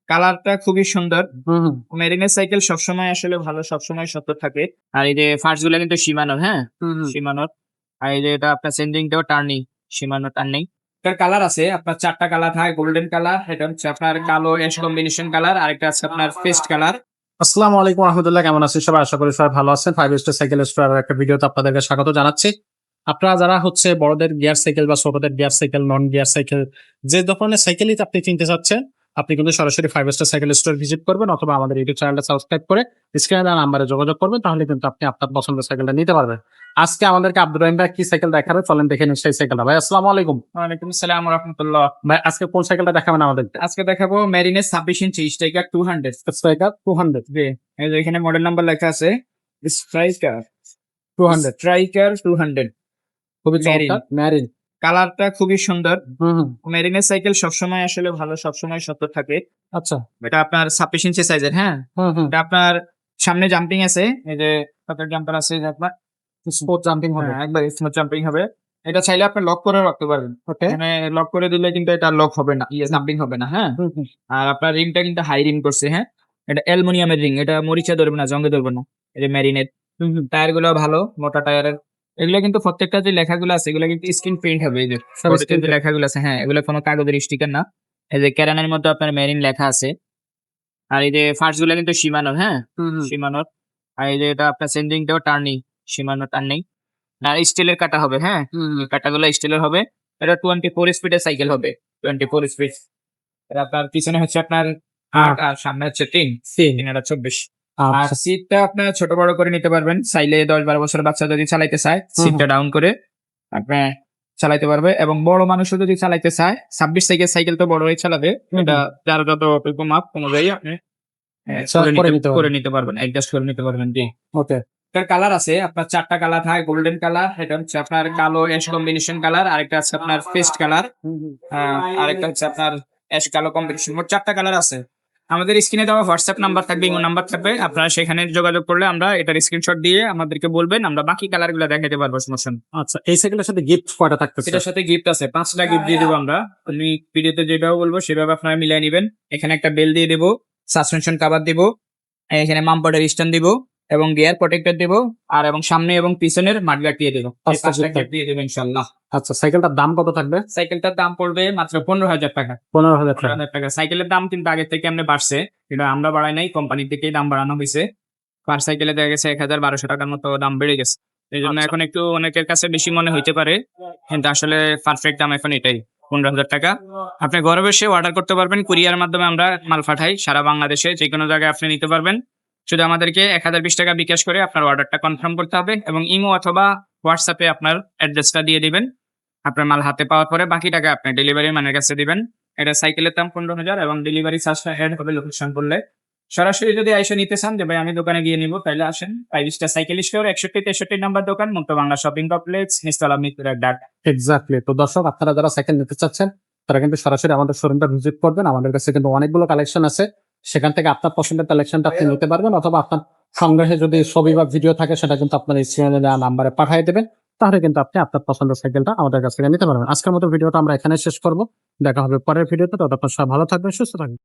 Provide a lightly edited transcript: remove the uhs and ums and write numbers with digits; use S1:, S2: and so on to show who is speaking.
S1: কালারটা খুবই সুন্দর।
S2: হুম, হুম,
S1: মেরিনের সাইকেল সবসময় আসলে ভালো, সবসময় সত্য থাকে। আর এই যে ফার্স্ট গুলা কিন্তু Shimano, হ্যাঁ?
S2: হুম, হুম।
S1: Shimano র। আর এই যে এটা আপনার চেঞ্জিং টাও টার্নিং, Shimano টার্নিং। এটার কালার আছে আপনার ৪ টা কালার হয়। গোল্ডেন কালার, এটা হচ্ছে আপনার কালো অ্যাশ কম্বিনেশন কালার, আরেকটা আছে আপনার পেস্ট কালার।
S2: আসসালামু আলাইকুম রহমতুল্লাহ, কেমন আছেন সবাই? আশা করি সবাই ভালো আছেন। ফাইভ স্টার সাইকেল স্টোরের একটা ভিডিওতে আপনাদেরকে স্বাগত জানাচ্ছি। আপনারা যারা হচ্ছে বড়দের গিয়ার সাইকেল বা ছোটদের gear cycle, non gear cycle, যে ধরনের সাইকেলই আপনি কিনতে চাচ্ছেন, আপনি কিন্তু সরাসরি five star cycle store visit করবেন অথবা আমাদের ইউটিউব চ্যানেলটা সাবস্ক্রাইব করে স্ক্রিনে দেওয়া নাম্বারে যোগাযোগ করবেন, তাহলে কিন্তু আপনি আপনার পছন্দের সাইকেলটা নিতে পারবেন। আজকে আমাদেরকে আব্দুর রহিম ভাই কি সাইকেল দেখাবে, চলেন দেখে নিন সেই সাইকেলটা। ভাই আসসালামু আলাইকুম।
S1: ওয়ালাইকুম আসসালাম ওয়া রাহমাতুল্লাহ।
S2: ভাই আজকে কোন সাইকেলটা দেখাবেন আমাদেরকে?
S1: আজকে দেখাবো মেরিনের 26 ইঞ্চি স্ট্রাইকার 200।
S2: স্ট্রাইকার 200।
S1: জি, এই যে এখানে মডেল নাম্বার লেখা আছে স্ট্রাইকার
S2: 200
S1: স্ট্রাইকার 200
S2: খুবই
S1: মেরিন।
S2: চমৎকার ম্যারিন।
S1: কালারটা খুবই সুন্দর।
S2: হুম, হুম।
S1: মেরিনের সাইকেল সবসময় আসলে ভালো, সবসময় সত্য থাকে।
S2: আচ্ছা।
S1: এটা আপনার 26 ইঞ্চি সাইজের, হ্যাঁ?
S2: হুম, হুম।
S1: এটা আপনার সামনে জাম্পিং আছে। এই যে পকেট জাম্পার আছে এই যে আপনার।
S2: স্পোর্ট জাম্পিং হবে।
S1: হ্যাঁ, একবার স্মুথ জাম্পিং হবে। এটা চাইলে আপনি লক করে রাখতে পারবেন।
S2: ওকে।
S1: এখানে লক করে দিলে কিন্তু এটা লক হবে না, জাম্পিং হবে না, হ্যাঁ?
S2: হুম, হুম।
S1: আর আপনার রিংটা কিন্তু হাই রিং করছে, হ্যাঁ? এটা অ্যালুমিনিয়ামের রিং। এটা মরিচা ধরবে না, জং এ ধরবে না। এই যে মেরিনের
S2: হুম, হুম।
S1: টায়ার গুলো ভালো, মোটা টায়ারের। এগুলা কিন্তু প্রত্যেকটা যে লেখাগুলো আছে এগুলা কিন্তু স্ক্রিন প্রিন্ট হবে। এই যে
S2: সব
S1: বডিতে
S2: স্ক্রিন
S1: যে লেখাগুলো আছে, হ্যাঁ, এগুলো কোনো কাগজের স্টিকার না। এই যে ক্যারানের মধ্যে আপনার মেরিন লেখা আছে। আর এই যে ফার্স্ট গুলা কিন্তু Shimano, হ্যাঁ?
S2: হুম, হুম।
S1: Shimano র। আর এই যে এটা আপনার চেঞ্জিং টাও টার্নিং, Shimano টার্নিং। আর স্টিলের কাটা হবে, হ্যাঁ?
S2: হুম, হুম।
S1: কাটাগুলো স্টিলের হবে। এটা 24 স্পিডের সাইকেল হবে। 24 স্পিড। এটা আপনার পিছনে হচ্ছে আপনার ৮ আর সামনে হচ্ছে ৩। ৩ আর ২৪। আর
S2: আচ্ছা।
S1: সিটটা আপনার ছোট বড় করে নিতে পারবেন। চাইলে ১০-১২ বছরের বাচ্চা যদি চালাইতে চায়,
S2: হুম, হুম।
S1: সিটটা ডাউন করে আপনি চালাইতে পারবে, এবং বড় মানুষও যদি চালাইতে চায় ২৬ থেকে সাইকেল তো বড়ই চালাবে।
S2: হুম,
S1: এটা
S2: হুম।
S1: যার যতটুকু মাপ অনুযায়ী আপনি
S2: আচ্ছা, করে নিতে
S1: করে
S2: পারবেন।
S1: নিতে পারবেন। অ্যাডজাস্ট করে নিতে পারবেন, জি।
S2: ওকে।
S1: এটার কালার আছে আপনার ৪ টা কালার হয়। গোল্ডেন কালার, এটা হচ্ছে আপনার কালো অ্যাশ কম্বিনেশন কালার, আরেকটা আছে আপনার পেস্ট কালার,
S2: হুম, হুম।
S1: আরেকটা হচ্ছে আপনার অ্যাশ কালো কম্বিনেশন। মোট ৪ টা কালার আছে। আমাদের স্ক্রিনে দেওয়া হোয়াটসঅ্যাপ নাম্বার থাকবে, ইমো নাম্বার থাকবে। আপনারা সেখানে যোগাযোগ করলে আমরা এটার স্ক্রিনশট দিয়ে আমাদেরকে বলবেন, আমরা বাকি কালার গুলো দেখাতে পারবো, সমস্যা নেই।
S2: আচ্ছা, এই সাইকেলের সাথে গিফট কয়টা থাকতেছে?
S1: এটার সাথে গিফট আছে, ৫ টা গিফট দিয়ে দেবো আমরা। আপনি ভিডিওতে যেভাবে বলবো সেভাবে আপনারা মিলিয়ে নিবেন। এখানে একটা বেল দিয়ে দেবো, সাসপেনশন কভার দিব, এখানে মামপার্টের স্ট্যান্ড দিব, এবং গিয়ার প্রটেক্টর দিব, আর এবং সামনে এবং পিছনের মাডগার্ড দিয়ে দেবো। এই
S2: ৫টা
S1: ৫টা
S2: গিফট
S1: গিফট দিয়ে দেবো ইনশাআল্লাহ।
S2: আচ্ছা, সাইকেলটার দাম কত থাকবে?
S1: সাইকেলটার দাম পড়বে মাত্র ১৫,০০০ টাকা।
S2: ১৫,০০০ টাকা।
S1: ১৫,০০০ টাকা। সাইকেলের দাম কিন্তু আগে থেকে এমনি বাড়ছে। এটা আমরা বাড়াই নাই, কোম্পানি থেকেই দাম বাড়ানো হইছে। পার সাইকেলে দেখা গেছে ১,১২০০ টাকার মতো দাম বেড়ে গেছে। এইজন্য
S2: আচ্ছা।
S1: এখন একটু অনেকের কাছে বেশি মনে হইতে পারে। কিন্তু আসলে পারফেক্ট দাম এখন এটাই, ১৫,০০০ টাকা। আপনি ঘরে বসে অর্ডার করতে পারবেন। কুরিয়ার মাধ্যমে আমরা মাল পাঠাই সারা বাংলাদেশে, যেকোনো জায়গায় আপনি নিতে পারবেন। শুধু আমাদেরকে ১,০২০ টাকা বিকাশ করে আপনার অর্ডারটা কনফার্ম করতে হবে, এবং ইমো অথবা হোয়াটসঅ্যাপে আপনার অ্যাড্রেসটা দিয়ে দিবেন। আপনার মাল হাতে পাওয়ার পরে বাকি টাকা আপনি ডেলিভারি ম্যানের কাছে দিবেন। এটা সাইকেলের দাম ১৫,০০০, এবং ডেলিভারি চার্জটা এড হবে লোকেশন বললে। সরাসরি যদি আইসা নিতে চান যে ভাই আমি দোকানে গিয়ে নিবো, তাইলে আসেন। Five star cycle store, ৬১-৬৩ number দোকান, মুক্ত বাংলা শপিং কমপ্লেক্স, নিচতলা, মিরপুর ১ ঢাকা।
S2: এক্সাক্টলি। তো দর্শক, আপনারা যারা সাইকেল নিতে চাচ্ছেন তারা কিন্তু সরাসরি আমাদের শোরুমটা ভিজিট করবেন। আমাদের কাছে কিন্তু অনেকগুলো কালেকশন আছে। সেখান থেকে আপনার পছন্দের কালেকশনটা আপনি নিতে পারবেন, অথবা আপনার সংগ্রহে যদি ছবি বা ভিডিও থাকে সেটা কিন্তু আপনার স্ক্রিনে দেওয়া নাম্বারে পাঠিয়ে দেবেন। তাহলে কিন্তু আপনি আপনার পছন্দের সাইকেলটা আমাদের কাছ থেকে নিতে পারবেন। আজকের মতো ভিডিওটা আমরা এখানে শেষ করব। দেখা হবে পরের ভিডিওতে। ততক্ষণ সবাই ভালো থাকবেন, সুস্থ থাকবেন।